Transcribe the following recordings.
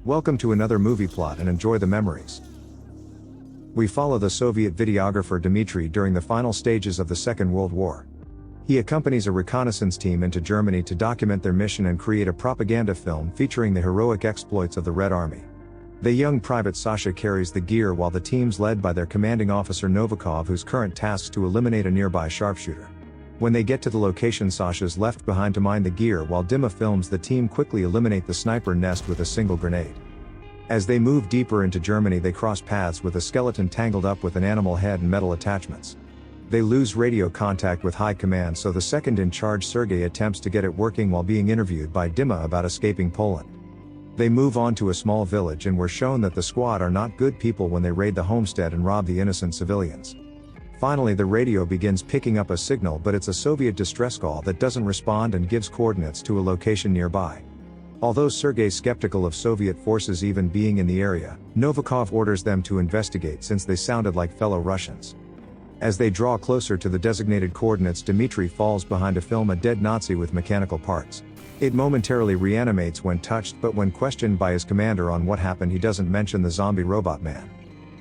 Welcome to another movie plot and enjoy the memories. We follow the Soviet videographer Dmitri during the final stages of the Second World War. He accompanies a reconnaissance team into Germany to document their mission and create a propaganda film featuring the heroic exploits of the Red Army. The young private Sacha carries the gear while the team's led by their commanding officer Novikov, whose current task's to eliminate a nearby sharpshooter. When they get to the location, Sacha's left behind to mine the gear while Dima films the team quickly eliminate the sniper nest with a single grenade. As they move deeper into Germany, they cross paths with a skeleton tangled up with an animal head and metal attachments. They lose radio contact with high command, so the second in charge Sergei attempts to get it working while being interviewed by Dima about escaping Poland. They move on to a small village and we're shown that the squad are not good people when they raid the homestead and rob the innocent civilians. Finally, the radio begins picking up a signal, but it's a Soviet distress call that doesn't respond and gives coordinates to a location nearby. Although Sergei's skeptical of Soviet forces even being in the area, Novikov orders them to investigate since they sounded like fellow Russians. As they draw closer to the designated coordinates, Dmitri falls behind to film a dead Nazi with mechanical parts. It momentarily reanimates when touched, but when questioned by his commander on what happened, he doesn't mention the zombie robot man.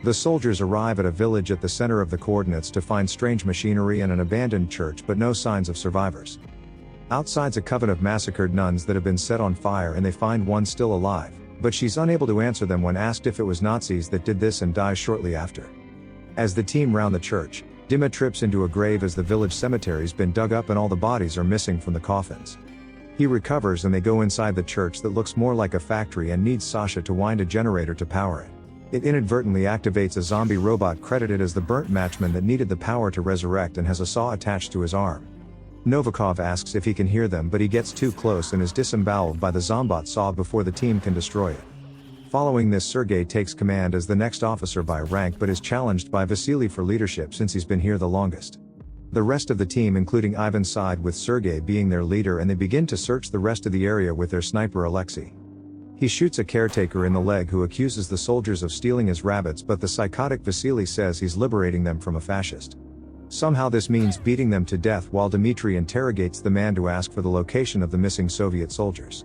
The soldiers arrive at a village at the center of the coordinates to find strange machinery and an abandoned church, but no signs of survivors. Outside's a coven of massacred nuns that have been set on fire, and they find one still alive, but she's unable to answer them when asked if it was Nazis that did this and dies shortly after. As the team round the church, Dima trips into a grave as the village cemetery's been dug up and all the bodies are missing from the coffins. He recovers and they go inside the church that looks more like a factory and needs Sacha to wind a generator to power it. It inadvertently activates a zombie robot credited as the burnt matchman that needed the power to resurrect and has a saw attached to his arm. Novikov asks if he can hear them, but he gets too close and is disemboweled by the Zombot saw before the team can destroy it. Following this, Sergei takes command as the next officer by rank, but is challenged by Vassili for leadership since he's been here the longest. The rest of the team, including Ivan, side with Sergei being their leader, and they begin to search the rest of the area with their sniper Alexei. He shoots a caretaker in the leg who accuses the soldiers of stealing his rabbits, but the psychotic Vassili says he's liberating them from a fascist. Somehow this means beating them to death, while Dmitri interrogates the man to ask for the location of the missing Soviet soldiers.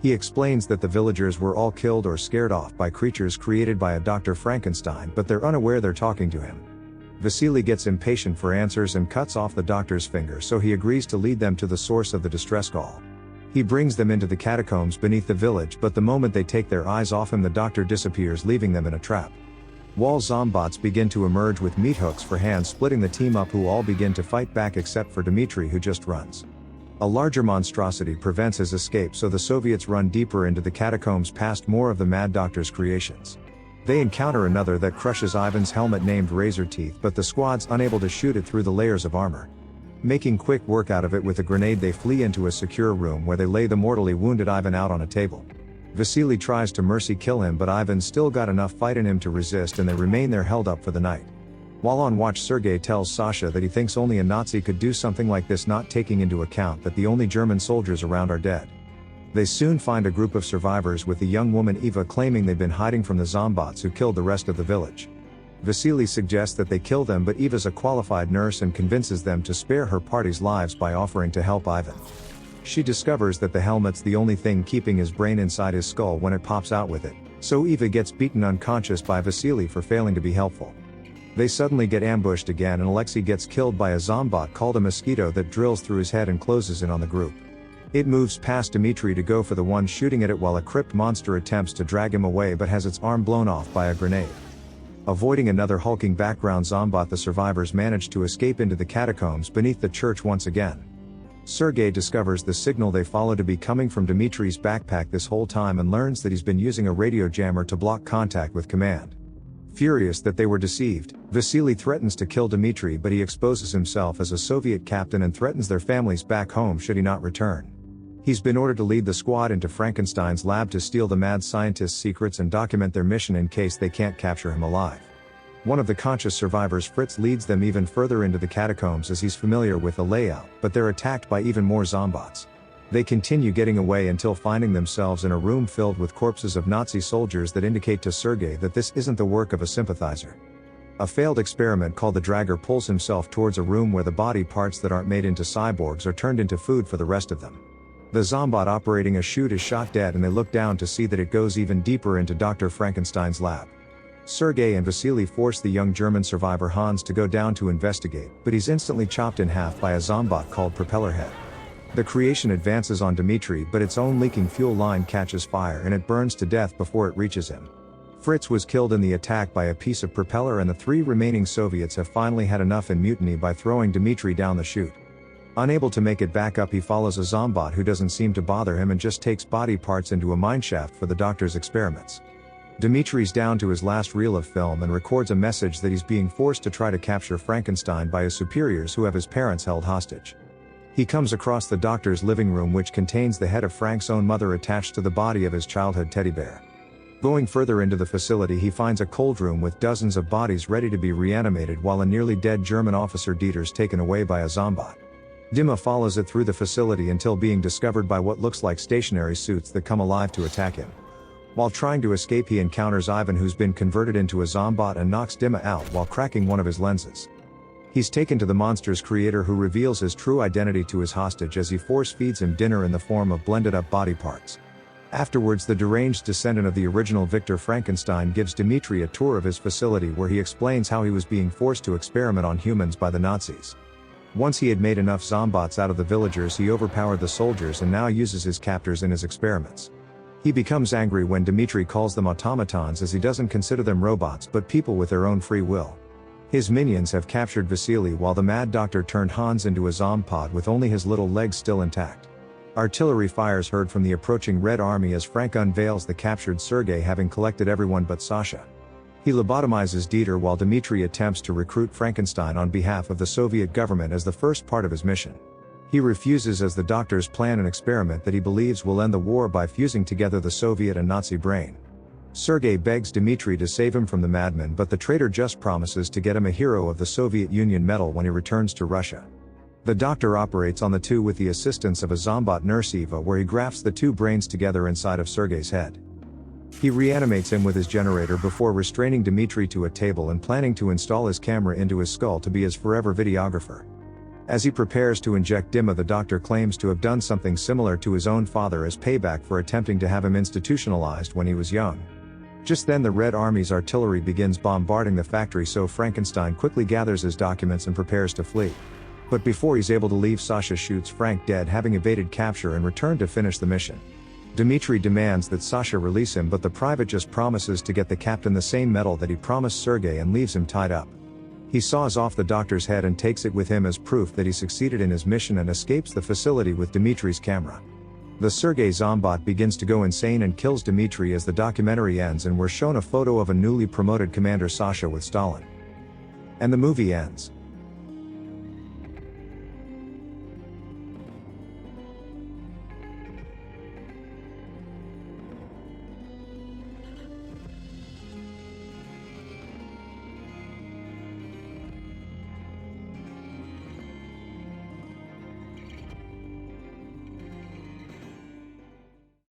He explains that the villagers were all killed or scared off by creatures created by a Dr. Frankenstein, but they're unaware they're talking to him. Vassili gets impatient for answers and cuts off the doctor's finger, so he agrees to lead them to the source of the distress call. He brings them into the catacombs beneath the village, but the moment they take their eyes off him, the doctor disappears, leaving them in a trap. Wall zombots begin to emerge with meat hooks for hands, splitting the team up, who all begin to fight back except for Dmitri, who just runs. A larger monstrosity prevents his escape, so the Soviets run deeper into the catacombs past more of the Mad Doctor's creations. They encounter another that crushes Ivan's helmet named Razor Teeth, but the squad's unable to shoot it through the layers of armor. Making quick work out of it with a grenade, they flee into a secure room where they lay the mortally wounded Ivan out on a table. Vassili tries to mercy kill him, but Ivan's still got enough fight in him to resist, and they remain there held up for the night. While on watch, Sergei tells Sacha that he thinks only a Nazi could do something like this, not taking into account that the only German soldiers around are dead. They soon find a group of survivors, with the young woman Eva claiming they've been hiding from the Zombots who killed the rest of the village. Vassili suggests that they kill them, but Eva's a qualified nurse and convinces them to spare her party's lives by offering to help Ivan. She discovers that the helmet's the only thing keeping his brain inside his skull when it pops out with it, so Eva gets beaten unconscious by Vassili for failing to be helpful. They suddenly get ambushed again, and Alexei gets killed by a zombot called a mosquito that drills through his head and closes in on the group. It moves past Dmitri to go for the one shooting at it, while a crypt monster attempts to drag him away but has its arm blown off by a grenade. Avoiding another hulking background zombot, the survivors manage to escape into the catacombs beneath the church once again. Sergei discovers the signal they follow to be coming from Dmitri's backpack this whole time and learns that he's been using a radio jammer to block contact with command. Furious that they were deceived, Vassili threatens to kill Dmitri, but he exposes himself as a Soviet captain and threatens their families back home should he not return. He's been ordered to lead the squad into Frankenstein's lab to steal the mad scientist's secrets and document their mission in case they can't capture him alive. One of the conscious survivors, Fritz, leads them even further into the catacombs as he's familiar with the layout, but they're attacked by even more zombots. They continue getting away until finding themselves in a room filled with corpses of Nazi soldiers that indicate to Sergei that this isn't the work of a sympathizer. A failed experiment called the Dragger pulls himself towards a room where the body parts that aren't made into cyborgs are turned into food for the rest of them. The Zombot operating a chute is shot dead, and they look down to see that it goes even deeper into Dr. Frankenstein's lab. Sergei and Vassili force the young German survivor Hans to go down to investigate, but he's instantly chopped in half by a Zombot called Propellerhead. The creation advances on Dmitri, but its own leaking fuel line catches fire and it burns to death before it reaches him. Fritz was killed in the attack by a piece of propeller, and the 3 remaining Soviets have finally had enough and mutiny by throwing Dmitri down the chute. Unable to make it back up, he follows a Zombot who doesn't seem to bother him and just takes body parts into a mineshaft for the doctor's experiments. Dmitri's down to his last reel of film and records a message that he's being forced to try to capture Frankenstein by his superiors who have his parents held hostage. He comes across the doctor's living room, which contains the head of Frank's own mother attached to the body of his childhood teddy bear. Going further into the facility, he finds a cold room with dozens of bodies ready to be reanimated, while a nearly dead German officer Dieter's taken away by a Zombot. Dima follows it through the facility until being discovered by what looks like stationary suits that come alive to attack him. While trying to escape, he encounters Ivan, who's been converted into a Zombot, and knocks Dima out while cracking one of his lenses. He's taken to the monster's creator, who reveals his true identity to his hostage as he force feeds him dinner in the form of blended up body parts. Afterwards, the deranged descendant of the original Viktor Frankenstein gives Dmitri a tour of his facility, where he explains how he was being forced to experiment on humans by the Nazis. Once he had made enough Zombots out of the villagers, he overpowered the soldiers and now uses his captors in his experiments. He becomes angry when Dmitri calls them automatons, as he doesn't consider them robots but people with their own free will. His minions have captured Vassili, while the mad doctor turned Hans into a Zombot with only his little legs still intact. Artillery fires heard from the approaching Red Army as Frank unveils the captured Sergei, having collected everyone but Sacha. He lobotomizes Dieter while Dmitri attempts to recruit Frankenstein on behalf of the Soviet government as the first part of his mission. He refuses, as the doctors plan an experiment that he believes will end the war by fusing together the Soviet and Nazi brain. Sergei begs Dmitri to save him from the madman, but the traitor just promises to get him a Hero of the Soviet Union medal when he returns to Russia. The doctor operates on the 2 with the assistance of a Zombot nurse Eva, where he grafts the 2 brains together inside of Sergei's head. He reanimates him with his generator before restraining Dmitri to a table and planning to install his camera into his skull to be his forever videographer. As he prepares to inject Dima, the doctor claims to have done something similar to his own father as payback for attempting to have him institutionalized when he was young. Just then, the Red Army's artillery begins bombarding the factory, so Frankenstein quickly gathers his documents and prepares to flee. But before he's able to leave, Sacha shoots Frank dead, having evaded capture and returned to finish the mission. Dmitri demands that Sacha release him, but the private just promises to get the captain the same medal that he promised Sergei and leaves him tied up. He saws off the doctor's head and takes it with him as proof that he succeeded in his mission, and escapes the facility with Dmitri's camera. The Sergei Zombot begins to go insane and kills Dmitri as the documentary ends, and we're shown a photo of a newly promoted Commander Sacha with Stalin. And the movie ends.